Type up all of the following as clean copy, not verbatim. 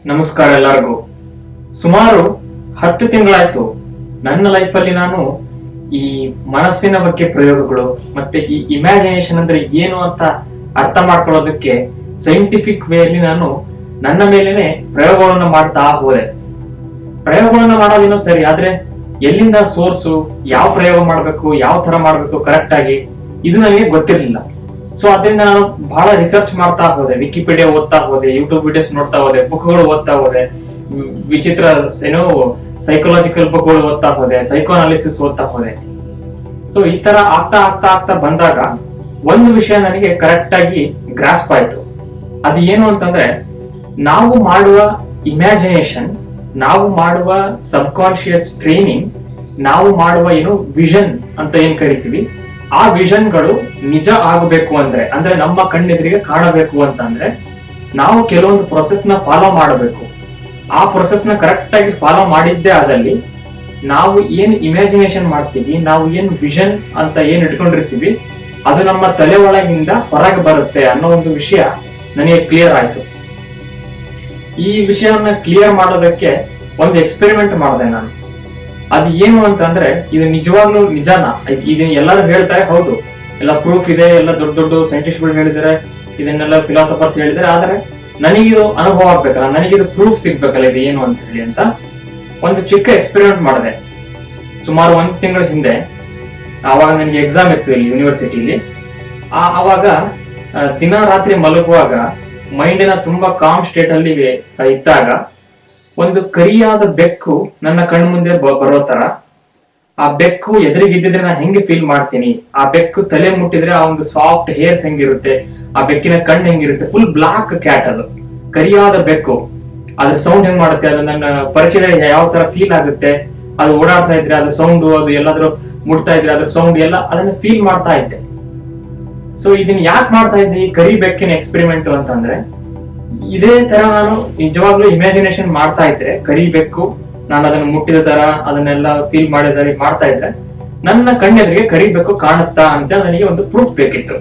ನಮಸ್ಕಾರ ಎಲ್ಲರಿಗೂ. ಸುಮಾರು 10 ತಿಂಗಳಾಯ್ತು ನನ್ನ ಲೈಫಲ್ಲಿ ನಾನು ಈ ಮನಸ್ಸಿನ ಬಗ್ಗೆ ಪ್ರಯೋಗಗಳು ಮತ್ತೆ ಈ ಇಮ್ಯಾಜಿನೇಷನ್ ಅಂದ್ರೆ ಏನು ಅಂತ ಅರ್ಥ ಮಾಡ್ಕೊಳ್ಳೋದಕ್ಕೆ ಸೈಂಟಿಫಿಕ್ ವೇಯಲ್ಲಿ ನಾನು ನನ್ನ ಮೇಲೇನೆ ಪ್ರಯೋಗಗಳನ್ನ ಮಾಡ್ತಾ ಹೋದೆ. ಪ್ರಯೋಗಗಳನ್ನ ಮಾಡೋದೇನೋ ಸರಿ, ಆದ್ರೆ ಎಲ್ಲಿಂದ ಸೋರ್ಸು, ಯಾವ ಪ್ರಯೋಗ ಮಾಡ್ಬೇಕು, ಯಾವ ತರ ಮಾಡ್ಬೇಕು ಕರೆಕ್ಟ್ ಆಗಿ, ಇದು ನನಗೆ ಗೊತ್ತಿರ್ಲಿಲ್ಲ. ಸೊ ಅದರಿಂದ ನಾನು ಬಹಳ ರಿಸರ್ಚ್ ಮಾಡ್ತಾ ಹೋದೆ, ವಿಕಿಪೀಡಿಯಾ ಓದ್ತಾ ಹೋದೆ, ಯೂಟ್ಯೂಬ್ ವಿಡಿಯೋಸ್ ನೋಡ್ತಾ ಹೋದೆ, ಬುಕ್ಗಳು ಓದ್ತಾ ಹೋದೆ, ವಿಚಿತ್ರ ಏನೋ ಸೈಕಾಲಜಿಕಲ್ ಬುಕ್ಗಳು ಓದ್ತಾ ಹೋದೆ, ಸೈಕೋ ಅನಾಲಿಸಿಸ್ ಓದ್ತಾ ಹೋದೆ. ಸೊ ಈ ತರ ಆಗ್ತಾ ಆಗ್ತಾ ಆಗ್ತಾ ಬಂದಾಗ ಒಂದು ವಿಷಯ ನನಗೆ ಕರೆಕ್ಟ್ ಆಗಿ ಗ್ರಾಸ್ಪ್ ಆಯ್ತು. ಅದು ಏನು ಅಂತಂದ್ರೆ, ನಾವು ಮಾಡುವ ಇಮ್ಯಾಜಿನೇಷನ್, ನಾವು ಮಾಡುವ ಸಬ್ ಕಾನ್ಶಿಯಸ್ ಟ್ರೈನಿಂಗ್, ನಾವು ಮಾಡುವ ಏನು ವಿಷನ್ ಅಂತ ಏನ್ ಕರಿತೀವಿ, ಆ ವಿಷನ್ಗಳು ನಿಜ ಆಗಬೇಕು ಅಂದ್ರೆ ನಮ್ಮ ಕಣ್ಣೆದುರಿಗೆ ಕಾಣಬೇಕು ಅಂತಂದ್ರೆ ನಾವು ಕೆಲವೊಂದು ಪ್ರೊಸೆಸ್ ನ ಫಾಲೋ ಮಾಡಬೇಕು. ಆ ಪ್ರೊಸೆಸ್ ನ ಕರೆಕ್ಟ್ ಆಗಿ ಫಾಲೋ ಮಾಡಿದ್ದೇ ಆದಲ್ಲಿ ನಾವು ಏನ್ ಇಮ್ಯಾಜಿನೇಷನ್ ಮಾಡ್ತೀವಿ, ನಾವು ಏನ್ ವಿಷನ್ ಅಂತ ಏನ್ ಇಟ್ಕೊಂಡಿರ್ತೀವಿ, ಅದು ನಮ್ಮ ತಲೆ ಒಳಗಿಂದ ಹೊರಗೆ ಬರುತ್ತೆ ಅನ್ನೋ ಒಂದು ವಿಷಯ ನನಗೆ ಕ್ಲಿಯರ್ ಆಯ್ತು. ಈ ವಿಷಯವನ್ನ ಕ್ಲಿಯರ್ ಮಾಡೋದಕ್ಕೆ ಒಂದು ಎಕ್ಸ್ಪೆರಿಮೆಂಟ್ ಮಾಡಿದೆ ನಾನು. ಅದು ಏನು ಅಂತಂದ್ರೆ, ಇದು ನಿಜವಾಗ್ಲೂ ನಿಜಾನ? ಇದು ಎಲ್ಲರೂ ಹೇಳ್ತಾರೆ, ಹೌದು ಎಲ್ಲ ಪ್ರೂಫ್ ಇದೆ, ಎಲ್ಲ ದೊಡ್ಡ ದೊಡ್ಡ ಸೈಂಟಿಸ್ಟ್ಗಳು ಹೇಳಿದ್ದಾರೆ, ಇದನ್ನೆಲ್ಲ ಫಿಲಾಸಫರ್ಸ್ ಹೇಳಿದ್ದಾರೆ, ಆದ್ರೆ ನನಗಿದು ಅನುಭವ ಆಗ್ಬೇಕಲ್ಲ, ನನಗಿದು ಪ್ರೂಫ್ ಸಿಗ್ಬೇಕಲ್ಲ ಇದು ಏನು ಅಂತ ಹೇಳಿ ಅಂತ ಒಂದು ಚಿಕ್ಕ ಎಕ್ಸ್ಪೆರಿಮೆಂಟ್ ಮಾಡಿದೆ. ಸುಮಾರು 1 ತಿಂಗಳ ಹಿಂದೆ, ಆವಾಗ ನನಗೆ ಎಕ್ಸಾಮ್ ಇತ್ತು ಇಲ್ಲಿ ಯೂನಿವರ್ಸಿಟಿಲಿ. ಆವಾಗ ದಿನ ರಾತ್ರಿ ಮಲಗುವಾಗ ಮೈಂಡಿನ ತುಂಬಾ ಕಾಮ್ ಸ್ಟೇಟ್ ಅಲ್ಲಿ ಇದ್ದಾಗ ಒಂದು ಕರಿಯಾದ ಬೆಕ್ಕು ನನ್ನ ಕಣ್ಣು ಮುಂದೆ ಬರೋ ತರ, ಆ ಬೆಕ್ಕು ಎದುರಿಗಿದ್ದಿದ್ರೆ ನಾನು ಹೆಂಗೆ ಫೀಲ್ ಮಾಡ್ತೀನಿ, ಆ ಬೆಕ್ಕು ತಲೆ ಮುಟ್ಟಿದ್ರೆ ಆ ಒಂದು ಸಾಫ್ಟ್ ಹೇರ್ಸ್ ಹೆಂಗಿರುತ್ತೆ, ಆ ಬೆಕ್ಕಿನ ಕಣ್ಣು ಹೆಂಗಿರುತ್ತೆ, ಫುಲ್ ಬ್ಲಾಕ್ ಕ್ಯಾಟ್, ಅದು ಕರಿಯಾದ ಬೆಕ್ಕು, ಅದ್ರ ಸೌಂಡ್ ಹೆಂಗ್ ಮಾಡುತ್ತೆ, ಅದು ನನ್ನ ಪರಿಚಯ ಯಾವ ತರ ಫೀಲ್ ಆಗುತ್ತೆ, ಅದು ಓಡಾಡ್ತಾ ಇದ್ರೆ ಅದ್ರ ಸೌಂಡ್, ಅದು ಎಲ್ಲಾದ್ರೂ ಮುಟ್ತಾ ಇದ್ರೆ ಅದ್ರ ಸೌಂಡ್ ಎಲ್ಲ ಅದನ್ನ ಫೀಲ್ ಮಾಡ್ತಾ ಇದ್ದೆ. ಸೊ ಇದನ್ನ ಯಾಕೆ ಮಾಡ್ತಾ ಇದ್ದೆ ಈ ಕರಿ ಬೆಕ್ಕಿನ ಎಕ್ಸ್ಪೆರಿಮೆಂಟ್ ಅಂತಂದ್ರೆ, ಇದೇ ತರ ನಾನು ನಿಜವಾಗ್ಲೂ ಇಮ್ಯಾಜಿನೇಷನ್ ಮಾಡ್ತಾ ಇದ್ರೆ, ಕರಿಬೇಕು, ನಾನು ಅದನ್ನ ಮುಟ್ಟಿದ ತರ ಅದನ್ನೆಲ್ಲ ಫೀಲ್ ಮಾಡಿದ ಮಾಡ್ತಾ ಇದ್ರೆ ನನ್ನ ಕಣ್ಣೆದುರಿಗೆ ಕರಿಬೇಕು ಕಾಣುತ್ತಾ ಅಂತ ನನಗೆ ಒಂದು ಪ್ರೂಫ್ ಬೇಕಿತ್ತು.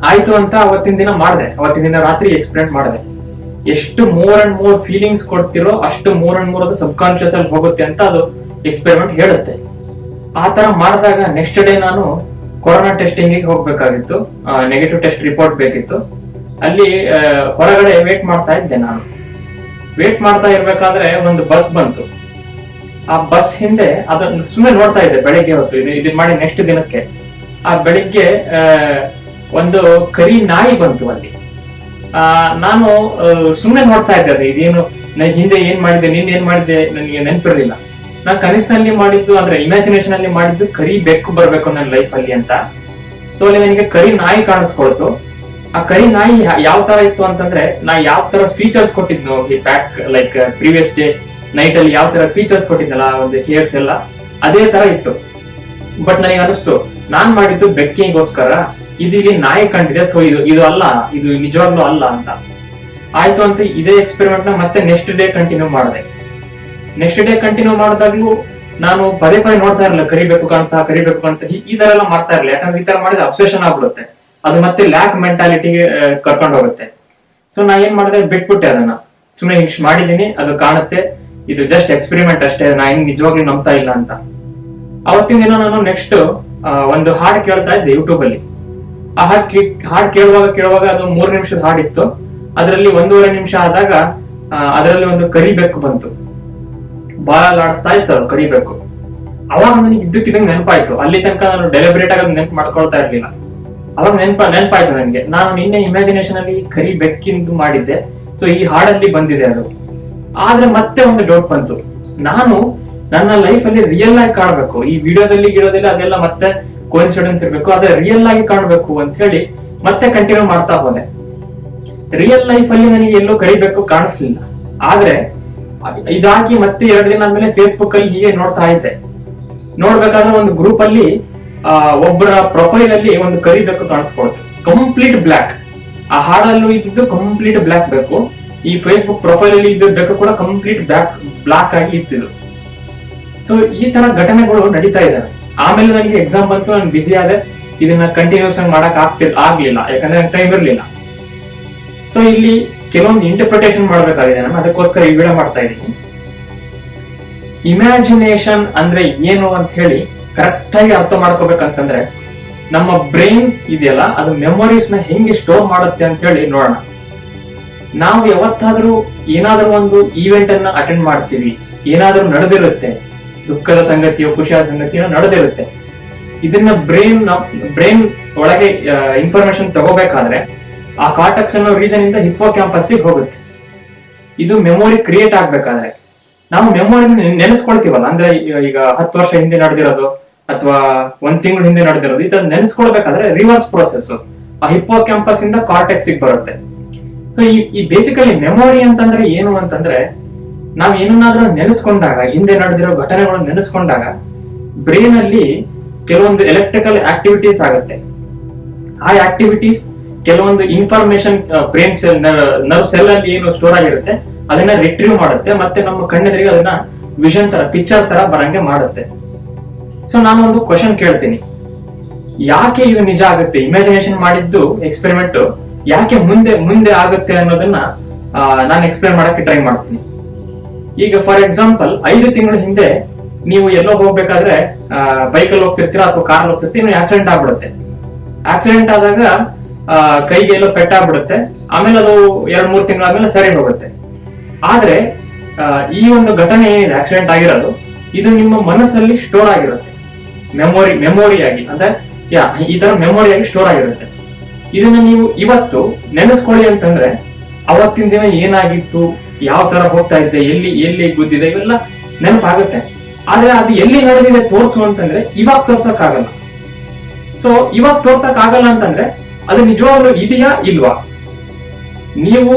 ಆಯ್ತು ಅಂತ ಅವತ್ತಿನ ದಿನ ಮಾಡಿದೆ, ಅವತ್ತಿನ ದಿನ ರಾತ್ರಿ ಎಕ್ಸ್ಪೆರಿಮೆಂಟ್ ಮಾಡಿದೆ. ಎಷ್ಟು ಮೋರ್ ಅಂಡ್ ಮೋರ್ ಫೀಲಿಂಗ್ಸ್ ಕೊಡ್ತಿರೋ ಅಷ್ಟು ಮೋರ್ ಅಂಡ್ ಮೋರ್ ಅದು ಸಬ್ ಕಾನ್ಶಿಯಸ್ ಅಲ್ಲಿ ಹೋಗುತ್ತೆ ಅಂತ ಅದು ಎಕ್ಸ್ಪೆರಿಮೆಂಟ್ ಹೇಳುತ್ತೆ. ಆ ತರ ಮಾಡಿದಾಗ ನೆಕ್ಸ್ಟ್ ಡೇ ನಾನು ಕೊರೋನಾ ಟೆಸ್ಟಿಂಗ್ ಹೋಗ್ಬೇಕಾಗಿತ್ತು, ನೆಗೆಟಿವ್ ಟೆಸ್ಟ್ ರಿಪೋರ್ಟ್ ಬೇಕಿತ್ತು. ಅಲ್ಲಿ ಹೊರಗಡೆ ವೇಟ್ ಮಾಡ್ತಾ ಇದ್ದೆ. ನಾನು ವೇಟ್ ಮಾಡ್ತಾ ಇರ್ಬೇಕಾದ್ರೆ ಒಂದು ಬಸ್ ಬಂತು. ಆ ಬಸ್ ಹಿಂದೆ ಅದನ್ನ ಸುಮ್ಮನೆ ನೋಡ್ತಾ ಇದ್ದೆ, ಬೆಳಿಗ್ಗೆ ಹೊತ್ತು ಇದನ್ ಮಾಡಿ ನೆಕ್ಸ್ಟ್ ದಿನಕ್ಕೆ. ಆ ಬೆಳಿಗ್ಗೆ ಒಂದು ಕರಿ ನಾಯಿ ಬಂತು ಅಲ್ಲಿ. ನಾನು ಸುಮ್ಮನೆ ನೋಡ್ತಾ ಇದ್ದೆ, ಅದು ಇದೇನು ಹಿಂದೆ ಏನ್ ಮಾಡಿದ್ದೆ, ನಿನ್ನೆ ಏನ್ ಮಾಡಿದ್ದೆ ನನಗೆ ನೆನಪಿರ್ಲಿಲ್ಲ. ನಾನು ಕನಸಿನಲ್ಲಿ ಮಾಡಿದ್ದು ಅಂದ್ರೆ ಇಮ್ಯಾಜಿನೇಷನ್ ಅಲ್ಲಿ ಮಾಡಿದ್ದು ಕರಿ ಬೆಕ್ಕು ಬರ್ಬೇಕು ನನ್ನ ಲೈಫ್ ಅಲ್ಲಿ ಅಂತ. ಸೊ ಅಲ್ಲಿ ನನಗೆ ಕರಿ ನಾಯಿ ಕಾಣಿಸ್ಕೊಳ್ತು. ಆ ಕರಿ ನಾಯಿ ಯಾವ ತರ ಇತ್ತು ಅಂತಂದ್ರೆ, ನಾ ಯಾವ ತರ ಫೀಚರ್ಸ್ ಕೊಟ್ಟಿದ್ನು ಈ back, like previous day night ಅಲ್ಲಿ ಯಾವ ತರ ಫೀಚರ್ಸ್ ಕೊಟ್ಟಿದ್ನಲ್ಲ, ಒಂದು ಹೇರ್ಸ್ ಎಲ್ಲ ಅದೇ ತರ ಇತ್ತು. ಬಟ್ ನನಗೆ ಅನಿಸ್ತು, ನಾನ್ ಮಾಡಿದ್ದು ಬೆಕ್ಕಿಗೋಸ್ಕರ, ಇದು ಇಲ್ಲಿ ನಾಯಿ ಕಂಡಿದೆ, ಸೊ ಇದು ಅಲ್ಲ, ಇದು ನಿಜವಾಗ್ಲೂ ಅಲ್ಲ ಅಂತ ಆಯ್ತು ಅಂತ ಇದೇ ಎಕ್ಸ್ಪೆರಿಮೆಂಟ್ ನ ಮತ್ತೆ ನೆಕ್ಸ್ಟ್ ಡೇ ಕಂಟಿನ್ಯೂ ಮಾಡಿದೆ. ನೆಕ್ಸ್ಟ್ ಡೇ ಕಂಟಿನ್ಯೂ ಮಾಡಿದಾಗ್ಲೂ ನಾನು ಪದೇ ಪದೇ ನೋಡ್ತಾ ಇರಲಿಲ್ಲ, ಕರಿಬೇಕು ಕಾಣ್ತಾ ಈ ತರ ಎಲ್ಲ ಮಾಡ್ತಾ ಇರಲಿಲ್ಲ. ಯಾಕಂದ್ರೆ ಈ ತರ ಮಾಡಿದ್ರೆ ಅಬ್ಸೆಷನ್ ಆಗ್ಬಿಡುತ್ತೆ, ಅದು ಮತ್ತೆ ಲ್ಯಾಕ್ ಮೆಂಟಾಲಿಟಿಗೆ ಕರ್ಕೊಂಡು ಹೋಗುತ್ತೆ. ಸೊ ನಾ ಏನ್ ಮಾಡಿದೆ, ಬಿಟ್ಬಿಟ್ಟೆ ಅದನ್ನ. ಸುಮ್ಮನೆ ಹಿಂಗ್ ಮಾಡಿದೀನಿ, ಅದು ಕಾಣುತ್ತೆ, ಇದು ಜಸ್ಟ್ ಎಕ್ಸ್ಪೆರಿಮೆಂಟ್ ಅಷ್ಟೇ, ನಾ ಹೆಂಗ್ ನಿಜವಾಗ್ಲೂ ನಂಬ್ತಾ ಇಲ್ಲ ಅಂತ. ಅವತ್ತಿನ ದಿನ ನಾನು ನೆಕ್ಸ್ಟ್ ಒಂದು ಹಾಡು ಕೇಳ್ತಾ ಇದ್ದೆ ಯೂಟ್ಯೂಬ್ ಅಲ್ಲಿ. ಆ ಹಾಡು ಕೇಳುವಾಗ ಅದು 3 ನಿಮಿಷದ ಹಾಡಿತ್ತು. ಅದರಲ್ಲಿ 1.5 ನಿಮಿಷ ಆದಾಗ ಅದರಲ್ಲಿ ಒಂದು ಕರಿಬೇಕು ಬಂತು, ಬಾಲಾಡಿಸ್ತಾ ಇತ್ತು ಅದು ಕರಿಬೇಕು. ಅವಾಗ ನನಗೆ ಇದ್ದಕ್ಕಿದ್ದಂಗೆ ನೆನಪಾಯ್ತು. ಅಲ್ಲಿ ತನಕ ನಾನು ಡೆಲಿಬ್ರೇಟ್ ಆಗಿ ನೆನಪು ಮಾಡ್ಕೊಳ್ತಾ ಇರ್ಲಿಲ್ಲ. ಅವಾಗ ನೆನಪಾಯ್ತು ನನಗೆ, ನಾನು ನಿನ್ನೆ ಇಮ್ಯಾಜಿನೇಷನ್ ಅಲ್ಲಿ ಕರಿ ಬೆಕ್ಕಿಂದು ಮಾಡಿದ್ದೆ, ಸೊ ಈ ಹಾಡಲ್ಲಿ ಬಂದಿದೆ ಅದು. ಆದ್ರೆ ಮತ್ತೆ ಒಂದು ಡೌಟ್ ಬಂತು, ನಾನು ನನ್ನ ಲೈಫ್ ಅಲ್ಲಿ ರಿಯಲ್ ಆಗಿ ಕಾಣಬೇಕು, ಈ ವಿಡಿಯೋದಲ್ಲಿ ಅದೆಲ್ಲ ಮತ್ತೆ ಕೋಇನ್ಸಿಡೆನ್ಸ್ ಇರ್ಬೇಕು, ಅದೇ ರಿಯಲ್ ಆಗಿ ಕಾಣಬೇಕು ಅಂತ ಹೇಳಿ ಮತ್ತೆ ಕಂಟಿನ್ಯೂ ಮಾಡ್ತಾ ಹೋದೆ. ರಿಯಲ್ ಲೈಫ್ ಅಲ್ಲಿ ನನಗೆ ಎಲ್ಲೋ ಕರಿಬೇಕು ಕಾಣಿಸ್ಲಿಲ್ಲ. ಆದ್ರೆ ಇದಾಗಿ ಮತ್ತೆ 2 ದಿನ ಆದ್ಮೇಲೆ ಫೇಸ್ಬುಕ್ ಅಲ್ಲಿ ಹೀಗೆ ನೋಡ್ತಾ ಇದ್ದೆ. ನೋಡ್ಬೇಕಾದ್ರೆ ಒಂದು ಗ್ರೂಪ್ ಅಲ್ಲಿ ಒಬ್ಬರ ಪ್ರೊಫೈಲ್ ಅಲ್ಲಿ ಒಂದು ಕರಿಬೇಕು ಕಾಣಿಸ್ಕೊಳ್ತು, ಕಂಪ್ಲೀಟ್ ಬ್ಲಾಕ್. ಆ ಹಾಡಲ್ಲೂ ಇದ್ದಿದ್ದು ಕಂಪ್ಲೀಟ್ ಬ್ಲಾಕ್ ಬೇಕು, ಈ ಫೇಸ್ಬುಕ್ ಪ್ರೊಫೈಲ್ ಅಲ್ಲಿ ಇದ್ದ ಬೇಕು ಕೂಡ ಕಂಪ್ಲೀಟ್ ಬ್ಲಾಕ್ ಆಗಿ ಇತ್ತಿದ್ದು. ಸೊ ಈ ತರ ಘಟನೆಗಳು ನಡೀತಾ ಇದ್ದಾವೆ. ಆಮೇಲೆ ನನಗೆ ಎಕ್ಸಾಮ್ ಬಂತು, ನಾನು ಬಿಸಿ ಆದೆ, ಇದನ್ನ ಕಂಟಿನ್ಯೂಸ್ ಆಗಿ ಮಾಡಕ್ ಆಗ್ಲಿಲ್ಲ, ಯಾಕಂದ್ರೆ ಟೈಮ್ ಇರ್ಲಿಲ್ಲ. ಸೊ ಇಲ್ಲಿ ಕೆಲವೊಂದು ಇಂಟರ್ಪ್ರಿಟೇಷನ್ ಮಾಡ್ಬೇಕಾಗಿದೆ. ನಾನು ಅದಕ್ಕೋಸ್ಕರ ಈ ವಿಡಿಯೋ ಮಾಡ್ತಾ ಇದ್ದೀನಿ. ಇಮ್ಯಾಜಿನೇಷನ್ ಅಂದ್ರೆ ಏನು ಅಂತ ಹೇಳಿ ಕರೆಕ್ಟ್ ಆಗಿ ಅರ್ಥ ಮಾಡ್ಕೋಬೇಕಂತಂದ್ರೆ, ನಮ್ಮ ಬ್ರೈನ್ ಇದೆಯಲ್ಲ, ಅದು ಮೆಮೊರೀಸ್ ನ ಹೆಂಗೆ ಸ್ಟೋರ್ ಮಾಡುತ್ತೆ ಅಂತ ಹೇಳಿ ನೋಡೋಣ. ನಾವು ಯಾವತ್ತಾದ್ರೂ ಏನಾದ್ರೂ ಒಂದು ಈವೆಂಟ್ ಅನ್ನ ಅಟೆಂಡ್ ಮಾಡ್ತೀವಿ, ಏನಾದ್ರೂ ನಡೆದಿರುತ್ತೆ, ದುಃಖದ ಸಂಗತಿಯೋ ಖುಷಿಯಾದ ಸಂಗತಿಯೋ ನಡೆದಿರುತ್ತೆ. ಇದನ್ನ ಬ್ರೈನ್ ಒಳಗೆ ಇನ್ಫಾರ್ಮೇಶನ್ ತಗೋಬೇಕಾದ್ರೆ ಆ ಕಾರ್ಟೆಕ್ಸ್ ಅನ್ನೋ ರೀಜನ್ ಇಂದ ಹಿಪ್ಪೋ ಕ್ಯಾಂಪಸ್ ಹೋಗುತ್ತೆ. ಇದು ಮೆಮೊರಿ ಕ್ರಿಯೇಟ್ ಆಗ್ಬೇಕಾದ್ರೆ ನಾವು ಮೆಮೊರಿ ನೆನೆಸ್ಕೊಳ್ತೀವಲ್ಲ, ಅಂದ್ರೆ ಈಗ 10 ವರ್ಷ ಹಿಂದೆ ನಡೆದಿರೋದು ಅಥವಾ 1 ತಿಂಗಳು ಹಿಂದೆ ನಡೆದಿರೋದು, ಇದನ್ನ ನೆನೆಸ್ಕೊಳ್ಬೇಕಾದ್ರೆ ರಿವರ್ಸ್ ಪ್ರೋಸೆಸ್ ಆ ಹಿಪ್ಪೋ ಕ್ಯಾಂಪಸ್ ಇಂದ ಕಾರ್ಟೆಕ್ಸ್ ಬರುತ್ತೆ. ಸೊ ಈ ಬೇಸಿಕಲಿ ಮೆಮೊರಿ ಅಂತಂದ್ರೆ ಏನು ಅಂತಂದ್ರೆ, ನಾವ್ ಏನನ್ನಾದ್ರೂ ನೆನೆಸ್ಕೊಂಡಾಗ, ಹಿಂದೆ ನಡೆದಿರೋ ಘಟನೆಗಳನ್ನು ನೆನೆಸ್ಕೊಂಡಾಗ ಬ್ರೈನ್ ಅಲ್ಲಿ ಕೆಲವೊಂದು ಎಲೆಕ್ಟ್ರಿಕಲ್ ಆಕ್ಟಿವಿಟೀಸ್ ಆಗುತ್ತೆ. ಆ ಆಕ್ಟಿವಿಟೀಸ್ ಕೆಲವೊಂದು information brain cell, nerve cell ಅಲ್ಲಿ ಏನು ಸ್ಟೋರ್ ಆಗಿರುತ್ತೆ ಅದನ್ನ ರಿಟ್ರೀವ್ ಮಾಡುತ್ತೆ, ಮತ್ತೆ ನಮ್ಮ ಕಣ್ಣೆದುರಿಗೆ ಅದನ್ನ ವಿಷನ್ ತರ, ಪಿಕ್ಚರ್ ತರ ಬರಂಗೆ ಮಾಡುತ್ತೆ. ಸೊ ನಾನು ಒಂದು ಕ್ವಶನ್ ಕೇಳ್ತೀನಿ, ಯಾಕೆ ಇದು ನಿಜ ಆಗುತ್ತೆ? ಇಮ್ಯಾಜಿನೇಷನ್ ಮಾಡಿದ್ದು ಎಕ್ಸ್ಪೆರಿಮೆಂಟ್ ಯಾಕೆ ಮುಂದೆ ಆಗುತ್ತೆ ಅನ್ನೋದನ್ನ ನಾನು ಎಕ್ಸ್ಪ್ಲೇನ್ ಮಾಡಕ್ಕೆ ಟ್ರೈ ಮಾಡ್ತೀನಿ. ಈಗ ಫಾರ್ ಎಕ್ಸಾಂಪಲ್ 5 ತಿಂಗಳ ಹಿಂದೆ ನೀವು ಎಲ್ಲೋ ಹೋಗ್ಬೇಕಾದ್ರೆ ಬೈಕಲ್ಲಿ ಹೋಗ್ತಿರ್ತೀರಾ ಅಥವಾ ಕಾರ್ ಹೋಗ್ತಿರ್ತೀರ, ಆಕ್ಸಿಡೆಂಟ್ ಆಗ್ಬಿಡುತ್ತೆ. ಆಕ್ಸಿಡೆಂಟ್ ಆದಾಗ ಕೈಗೆ ಎಲ್ಲೋ ಪೆಟ್ಟಾಗ್ಬಿಡುತ್ತೆ, ಆಮೇಲೆ ಅದು 2-3 ತಿಂಗಳಾದ್ಮೇಲೆ ಸರಿ ಹೋಗುತ್ತೆ. ಆದ್ರೆ ಈ ಒಂದು ಘಟನೆ ಏನಿದೆ, ಆಕ್ಸಿಡೆಂಟ್ ಆಗಿರೋದು, ಇದು ನಿಮ್ಮ ಮನಸ್ಸಲ್ಲಿ ಸ್ಟೋರ್ ಆಗಿರುತ್ತೆ, ಮೆಮೊರಿಯಾಗಿ, ಅಂದ್ರೆ ಈ ತರ ಮೆಮೊರಿಯಾಗಿ ಸ್ಟೋರ್ ಆಗಿರುತ್ತೆ. ಇದನ್ನ ನೀವು ಇವತ್ತು ನೆನೆಸ್ಕೊಳ್ಳಿ ಅಂತಂದ್ರೆ ಅವತ್ತಿನ ದಿನ ಏನಾಗಿತ್ತು, ಯಾವ ತರ ಹೋಗ್ತಾ ಇದ್ದೆ, ಎಲ್ಲಿ ಗುದ್ದಿದೆ, ಇವೆಲ್ಲ ನೆನಪಾಗುತ್ತೆ. ಆದ್ರೆ ಅದು ಎಲ್ಲಿ ನಡೆದಿದೆ ತೋರ್ಸು ಅಂತಂದ್ರೆ ಇವಾಗ ತೋರ್ಸಕ್ ಆಗಲ್ಲ. ಸೊ ಇವಾಗ ತೋರ್ಸಕ್ ಆಗಲ್ಲ ಅಂತಂದ್ರೆ ಅದು ನಿಜವಾಗ್ಲೂ ಇದೆಯಾ ಇಲ್ವಾ? ನೀವು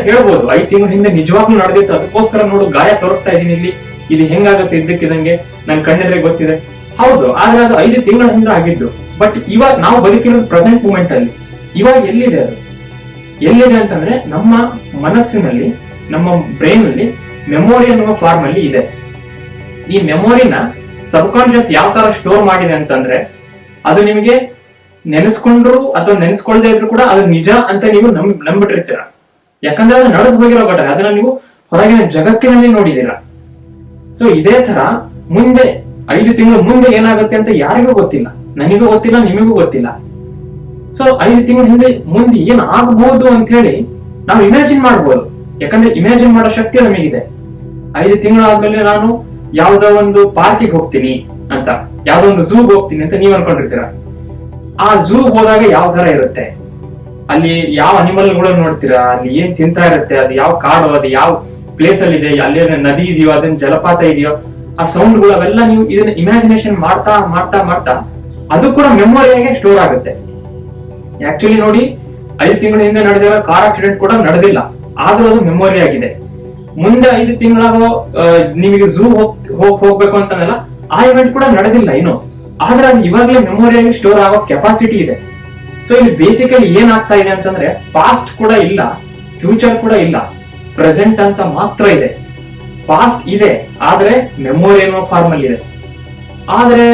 ಹೇಳ್ಬೋದು 5 ತಿಂಗಳ ಹಿಂದೆ ನಿಜವಾಗ್ಲೂ ನಡೆದಿತ್ತು, ಅದಕ್ಕೋಸ್ಕರ ನೋಡು ಗಾಯ ತೋರಿಸ್ತಾ ಇದೀನಿ ಇಲ್ಲಿ, ಇದು ಹೆಂಗಾಗುತ್ತೆ ಇದ್ದಕ್ಕಿದಂಗೆ ನನ್ ಕಣ್ಣೆದ್ರೆ ಗೊತ್ತಿದೆ. ಹೌದು, ಆದ್ರೆ ಅದು 5 ತಿಂಗಳ ಹಿಂದೆ ಆಗಿದ್ದು. ಬಟ್ ಇವಾಗ ನಾವು ಬದುಕಿರೋದು ಪ್ರೆಸೆಂಟ್ ಮೂಮೆಂಟ್ ಅಲ್ಲಿ. ಇವಾಗ ಎಲ್ಲಿದೆ ಅದು? ಎಲ್ಲಿದೆ ಅಂತಂದ್ರೆ ನಮ್ಮ ಮನಸ್ಸಿನಲ್ಲಿ, ನಮ್ಮ ಬ್ರೈನ್ ಅಲ್ಲಿ ಮೆಮೊರಿ ಅನ್ನುವ ಫಾರ್ಮ್ ಅಲ್ಲಿ ಇದೆ. ಈ ಮೆಮೊರಿನ ಸಬ್ ಕಾನ್ಶಿಯಸ್ ಯಾವ ತರ ಸ್ಟೋರ್ ಮಾಡಿದೆ ಅಂತಂದ್ರೆ, ಅದು ನಿಮಗೆ ನೆನೆಸ್ಕೊಂಡ್ರು ಅಥವಾ ನೆನೆಸ್ಕೊಳ್ದೇ ಇದ್ರು ಕೂಡ ಅದು ನಿಜ ಅಂತ ನೀವು ನಂಬಿಟ್ಟಿರ್ತೀರ. ಯಾಕಂದ್ರೆ ಅದು ನಡೆದು ಹೋಗಿರೋ ಘಟನೆ, ಅದನ್ನ ನೀವು ಹೊರಗಿನ ಜಗತ್ತಿನಲ್ಲಿ ನೋಡಿದೀರ. ಸೊ ಇದೇ ತರ ಮುಂದೆ 5 ತಿಂಗಳು ಮುಂದೆ ಏನಾಗುತ್ತೆ ಅಂತ ಯಾರಿಗೂ ಗೊತ್ತಿಲ್ಲ, ನನಗೂ ಗೊತ್ತಿಲ್ಲ, ನಿಮಗೂ ಗೊತ್ತಿಲ್ಲ. ಸೊ 5 ತಿಂಗಳ ಹಿಂದೆ ಮುಂದೆ ಏನ್ ಆಗಬಹುದು ಅಂತ ಹೇಳಿ ನಾವು ಇಮ್ಯಾಜಿನ್ ಮಾಡ್ಬೋದು. ಯಾಕಂದ್ರೆ ಇಮ್ಯಾಜಿನ್ ಮಾಡೋ ಶಕ್ತಿ ನಮಗಿದೆ. 5 ತಿಂಗಳಾದ್ಮೇಲೆ ನಾನು ಯಾವ್ದೋ ಒಂದು ಪಾರ್ಕಿಗೆ ಹೋಗ್ತೀನಿ ಅಂತ, ಯಾವ್ದೋ ಒಂದು ಝೂಗ್ ಹೋಗ್ತೀನಿ ಅಂತ ನೀವ್ ಅನ್ಕೊಂಡಿರ್ತೀರ. ಆ ಝೂಗ್ ಹೋದಾಗ ಯಾವ ತರ ಇರುತ್ತೆ, ಅಲ್ಲಿ ಯಾವ ಅನಿಮಲ್ ಗಳು ನೋಡ್ತೀರಾ, ಅಲ್ಲಿ ಏನ್ ತಿಂತಾ ಇರುತ್ತೆ, ಅದು ಯಾವ ಕಾಡು, ಅದು ಯಾವ ಪ್ಲೇಸ್ ಅಲ್ಲಿ ಇದೆ, ಅಲ್ಲಿ ನದಿ ಇದೆಯೋ, ಅದನ್ನ ಜಲಪಾತ ಇದೆಯೋ, ಆ ಸೌಂಡ್ ಗಳು ಅವೆಲ್ಲ ನೀವು ಇದನ್ನ ಇಮ್ಯಾಜಿನೇಷನ್ ಮಾಡ್ತಾ ಮಾಡ್ತಾ ಮಾಡ್ತಾ ಅದು ಕೂಡ ಮೆಮೊರಿಯಾಗೆ ಸ್ಟೋರ್ ಆಗುತ್ತೆ. ಆಕ್ಚುಲಿ ನೋಡಿ, 5 ತಿಂಗಳ ಹಿಂದೆ ನಡೆದಿರೋ ಕಾರ್ ಆಕ್ಸಿಡೆಂಟ್ ಕೂಡ ನಡೆದಿಲ್ಲ, ಆದ್ರೂ ಅದು ಮೆಮೊರಿ ಆಗಿದೆ. ಮುಂದೆ 5 ತಿಂಗಳಾಗೋ ನಿಮಗೆ ಝೂ ಹೋಗ್ಬೇಕು ಅಂತಂದಲ್ಲ, ಆ ಇವೆಂಟ್ ಕೂಡ ನಡೆದಿಲ್ಲ ಇನ್ನು, ಆದ್ರೆ ಅದು ಇವಾಗಲೇ ಮೆಮೊರಿಯಾಗಿ ಸ್ಟೋರ್ ಆಗೋ ಕೆಪಾಸಿಟಿ ಇದೆ. ಸೊ ಇಲ್ಲಿ ಬೇಸಿಕಲಿ ಏನಾಗ್ತಾ ಇದೆ ಅಂತಂದ್ರೆ, ಪಾಸ್ಟ್ ಕೂಡ ಇಲ್ಲ, ಫ್ಯೂಚರ್ ಕೂಡ ಇಲ್ಲ, ಪ್ರೆಸೆಂಟ್ ಅಂತ ಮಾತ್ರ ಇದೆ. ಪಾಸ್ಟ್ ಇದೆ, ಆದ್ರೆ ಮೆಮೊರಿ ಅನ್ನೋ ಫಾರ್ಮ್ ಅಲ್ಲಿ ಇದೆ. ಆದ್ರೆ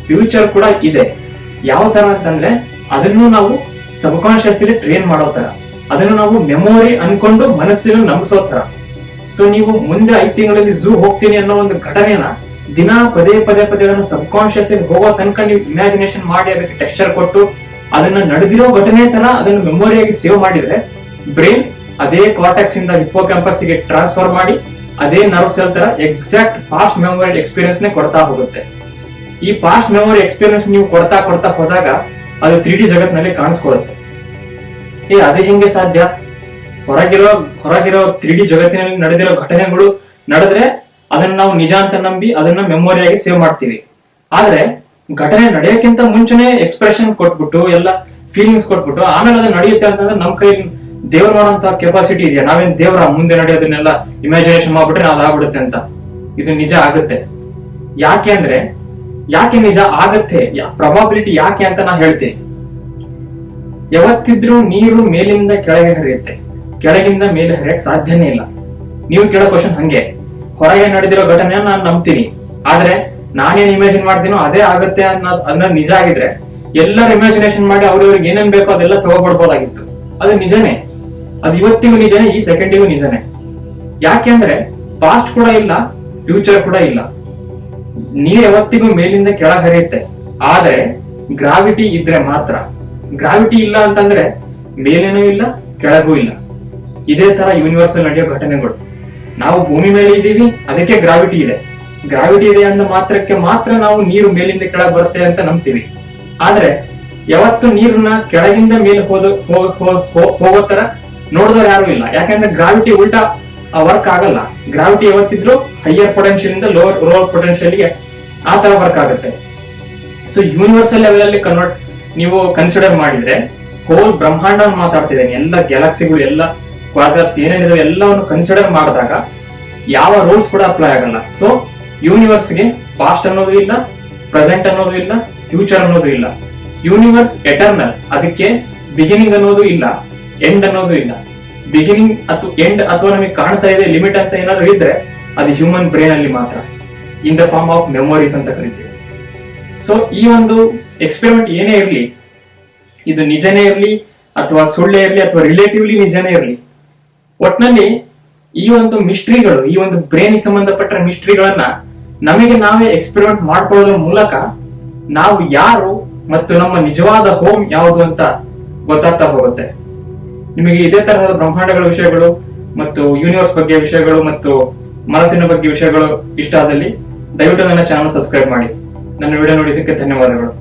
ಫ್ಯೂಚರ್ ಕೂಡ ಇದೆ. ಯಾವ ತರ ಅಂತಂದ್ರೆ, ಅದನ್ನು ನಾವು ಸಬ್ ಕಾನ್ಶಿಯಸ್ ಟ್ರೈನ್ ಮಾಡೋ ತರ, ಅದನ್ನು ನಾವು ಮೆಮೊರಿ ಅನ್ಕೊಂಡು ಮನಸ್ಸಿನ ನಂಬಿಸೋ ತರ. ಸೊ ನೀವು ಮುಂದೆ 5 ತಿಂಗಳಲ್ಲಿ ಝೂ ಹೋಗ್ತೀನಿ ಅನ್ನೋ ಒಂದು ಘಟನೆನ ದಿನ ಪದೇ ಅದನ್ನ ಸಬ್ ಕಾನ್ಶಿಯಸ್ ಹೋಗೋ ತನಕ ನೀವು ಇಮ್ಯಾಜಿನೇಷನ್ ಮಾಡಿ ಅದಕ್ಕೆ ಟೆಕ್ಸ್ಚರ್ ಕೊಟ್ಟು ಅದನ್ನ ನಡೆದಿರೋ ಘಟನೆ ತರ ಅದನ್ನು ಮೆಮೊರಿಯಾಗಿ ಸೇವ್ ಮಾಡಿದ್ರೆ, ಬ್ರೈನ್ ಅದೇ ಕಾರ್ಟೆಕ್ಸ್ ಇಂದ ಹಿಪ್ಪೋ ಕ್ಯಾಂಪಸ್ ಗೆ ಟ್ರಾನ್ಸ್ಫರ್ ಮಾಡಿ ಅದೇ ನರ್ವ್ ಸೆಲ್ ತರ ಎಕ್ಸಾಕ್ಟ್ ಪಾಸ್ಟ್ ಮೆಮೊರಿ ಎಕ್ಸ್ಪೀರಿಯನ್ಸ್ ನೇ ಕೊಡ್ತಾ ಹೋಗುತ್ತೆ. ಈ ಪಾಸ್ಟ್ ಮೆಮೊರಿ ಎಕ್ಸ್ಪೀರಿಯನ್ಸ್ ನೀವು ಕೊಡ್ತಾ ಹೋದಾಗ ಅದು 3D ಜಗತ್ನಲ್ಲಿ ಕಾಣಿಸ್ಕೊಳ್ಳುತ್ತೆ. ಅದೇ ಹೆಂಗೆ ಸಾಧ್ಯ? ಹೊರಗಿರೋ 3D ಜಗತ್ತಿನಲ್ಲಿ ನಡೆದಿರೋ ಘಟನೆಗಳು ನಡೆದ್ರೆ ಅದನ್ನ ನಾವು ನಿಜ ಅಂತ ನಂಬಿ ಅದನ್ನ ಮೆಮೊರಿಯಾಗಿ ಸೇವ್ ಮಾಡ್ತೀವಿ. ಆದ್ರೆ ಘಟನೆ ನಡೆಯಕ್ಕಿಂತ ಮುಂಚೆನೆ ಎಕ್ಸ್ಪ್ರೆಷನ್ ಕೊಟ್ಬಿಟ್ಟು ಎಲ್ಲ ಫೀಲಿಂಗ್ಸ್ ಕೊಟ್ಬಿಟ್ಟು ಆಮೇಲೆ ಅದು ನಡೆಯುತ್ತೆ ಅಂತಂದ್ರೆ ನಮ್ ಕೈ ದೇವ್ರ ಮಾಡೋಂತ ಕೆಪಾಸಿಟಿ ಇದೆಯಾ? ನಾವೇನ್ ದೇವ್ರ ಮುಂದೆ ನಡೆಯೋದನ್ನೆಲ್ಲ ಇಮ್ಯಾಜಿನೇಷನ್ ಮಾಡ್ಬಿಟ್ರೆ ನಾವು ಆಗ್ಬಿಡುತ್ತೆ ಅಂತ? ಇದು ನಿಜ ಆಗುತ್ತೆ. ಯಾಕೆ ನಿಜ ಆಗತ್ತೆ, ಪ್ರೊಬಾಬಿಲಿಟಿ ಯಾಕೆ ಅಂತ ನಾ ಹೇಳ್ತೀನಿ. ಯಾವತ್ತಿದ್ರೂ ನೀರು ಮೇಲಿಂದ ಕೆಳಗೆ ಹರಿಯುತ್ತೆ, ಕೆಳಗಿಂದ ಮೇಲೆ ಹರಿಯಕ್ ಸಾಧ್ಯನೇ ಇಲ್ಲ. ನೀವು ಕೇಳೋ ಕ್ವಶನ್ ಹಂಗೆ, ಹೊರಗೆ ನಡೆದಿರೋ ಘಟನೆ ನಾನು ನಂಬ್ತೀನಿ, ಆದ್ರೆ ನಾನೇನ್ ಇಮ್ಯಾಜಿನ್ ಮಾಡ್ತೀನೋ ಅದೇ ಆಗುತ್ತೆ ಅನ್ನೋದು ನಿಜ ಆಗಿದ್ರೆ ಎಲ್ಲರೂ ಇಮ್ಯಾಜಿನೇಷನ್ ಮಾಡಿ ಅವ್ರವ್ರಿಗೆ ಏನೇನ್ ಬೇಕೋ ಅದೆಲ್ಲ ತಗೋಬಿಡ್ಬೋದಾಗಿತ್ತು. ಅದು ನಿಜನೇ. ಅದು ಇವತ್ತಿಗೂ ನಿಜನೇ, ಈ ಸೆಕೆಂಡಿಗೂ ನಿಜನೇ. ಯಾಕೆಂದ್ರೆ ಪಾಸ್ಟ್ ಕೂಡ ಇಲ್ಲ, ಫ್ಯೂಚರ್ ಕೂಡ ಇಲ್ಲ. ನೀರು ಯಾವತ್ತಿಗೂ ಮೇಲಿಂದ ಕೆಳಗೆ ಹರಿಯುತ್ತೆ, ಆದ್ರೆ ಗ್ರಾವಿಟಿ ಇದ್ರೆ ಮಾತ್ರ. ಗ್ರಾವಿಟಿ ಇಲ್ಲ ಅಂತಂದ್ರೆ ಮೇಲೇನೂ ಇಲ್ಲ, ಕೆಳಗೂ ಇಲ್ಲ. ಇದೇ ತರ ಯೂನಿವರ್ಸ್ ಅಲ್ಲಿ ನಡೆಯೋ ಘಟನೆಗಳು. ನಾವು ಭೂಮಿ ಮೇಲೆ ಇದ್ದೀವಿ, ಅದಕ್ಕೆ ಗ್ರಾವಿಟಿ ಇದೆ. ಗ್ರಾವಿಟಿ ಇದೆ ಅಂದ ಮಾತ್ರಕ್ಕೆ ಮಾತ್ರ ನಾವು ನೀರು ಮೇಲಿಂದ ಕೆಳಗೆ ಬರುತ್ತೆ ಅಂತ ನಂಬ್ತೀವಿ. ಆದ್ರೆ ಯಾವತ್ತು ನೀರನ್ನ ಕೆಳಗಿಂದ ಮೇಲೆ ಹೋಗೋ ತರ ನೋಡಿದವ್ರು ಯಾರು ಇಲ್ಲ. ಯಾಕಂದ್ರೆ ಗ್ರಾವಿಟಿ ಉಲ್ಟಾ ವರ್ಕ್ ಆಗಲ್ಲ. ಗ್ರಾವಿಟಿ ಯಾವತ್ತಿದ್ರು ಹೈಯರ್ ಪೊಟೆನ್ಶಿಯಲ್ ಇಂದ ಲೋವರ್ ಪೊಟೆನ್ಶಿಯಲ್ಗೆ ಆ ತರ ವರ್ಕ್ ಆಗುತ್ತೆ. ಸೊ ಯೂನಿವರ್ಸಲ್ ಲೆವೆಲ್ ಅಲ್ಲಿ ನೀವು ಕನ್ಸಿಡರ್ ಮಾಡಿದ್ರೆ ಹೋಲ್ ಬ್ರಹ್ಮಾಂಡ ಮಾತಾಡ್ತಿದ್ದೇನೆ, ಎಲ್ಲ ಗ್ಯಾಲಕ್ಸಿಗಳು, ಎಲ್ಲ ಕ್ವಾಸರ್ಸ್ ಏನೇನಿದಾವೆ ಎಲ್ಲವನ್ನು ಕನ್ಸಿಡರ್ ಮಾಡಿದಾಗ ಯಾವ ರೂಲ್ಸ್ ಕೂಡ ಅಪ್ಲೈ ಆಗಲ್ಲ. ಸೊ ಯೂನಿವರ್ಸ್ಗೆ ಪಾಸ್ಟ್ ಅನ್ನೋದು ಇಲ್ಲ, ಪ್ರೆಸೆಂಟ್ ಅನ್ನೋದು ಇಲ್ಲ, ಫ್ಯೂಚರ್ ಅನ್ನೋದು ಇಲ್ಲ. ಯೂನಿವರ್ಸ್ ಎಟರ್ನಲ್, ಅದಕ್ಕೆ ಬಿಗಿನಿಂಗ್ ಅನ್ನೋದು ಇಲ್ಲ, ಎಂಡ್ ಅನ್ನೋದು ಇಲ್ಲ. ಬಿಗಿನಿಂಗ್ ಅಥವಾ ಎಂಡ್ ಅಥವಾ ನಮಗೆ ಕಾಣ್ತಾ ಇದೆ ಲಿಮಿಟ್ ಅಂತ ಏನಾದ್ರು ಇದ್ರೆ ಅದು ಹ್ಯೂಮನ್ ಬ್ರೈನ್ ಅಲ್ಲಿ ಮಾತ್ರ, in the form of memories ಅಂತ ಕರಿತೀವಿ. ಸೊ ಈ ಒಂದು ಎಕ್ಸ್ಪೆರಿಮೆಂಟ್ ಏನೇ ಇರಲಿ, ಇದು ನಿಜನೇ ಇರಲಿ ಅಥವಾ ಸುಳ್ಳೇ ಇರಲಿ ಅಥವಾ ರಿಲೇಟಿವ್ಲಿ ನಿಜನೇ ಇರಲಿ, ಒಟ್ನಲ್ಲಿ ಈ ಒಂದು ಮಿಸ್ಟ್ರಿಗಳು, ಈ ಒಂದು ಬ್ರೈನ್ ಸಂಬಂಧಪಟ್ಟ ಮಿಸ್ಟ್ರಿಗಳನ್ನ ನಮಗೆ ನಾವೇ ಎಕ್ಸ್ಪೆರಿಮೆಂಟ್ ಮಾಡ್ಕೊಳ್ಳೋದ್ರ ಮೂಲಕ ನಾವು ಯಾರು ಮತ್ತು ನಮ್ಮ ನಿಜವಾದ ಹೋಮ್ ಯಾವುದು ಅಂತ ಗೊತ್ತಾಗ್ತಾ ಹೋಗುತ್ತೆ. ನಿಮಗೆ ಇದೇ ತರಹದ ಬ್ರಹ್ಮಾಂಡಗಳ ವಿಷಯಗಳು ಮತ್ತು ಯೂನಿವರ್ಸ್ ಬಗ್ಗೆ ವಿಷಯಗಳು ಮತ್ತು ಮನಸ್ಸಿನ ಬಗ್ಗೆ ವಿಷಯಗಳು ಇಷ್ಟ ಆದಲ್ಲಿ ದಯವಿಟ್ಟು ನನ್ನ ಚಾನಲ್ ಸಬ್ಸ್ಕ್ರೈಬ್ ಮಾಡಿ. ನನ್ನ ವಿಡಿಯೋ ನೋಡಿದ್ದಕ್ಕೆ ಧನ್ಯವಾದಗಳು.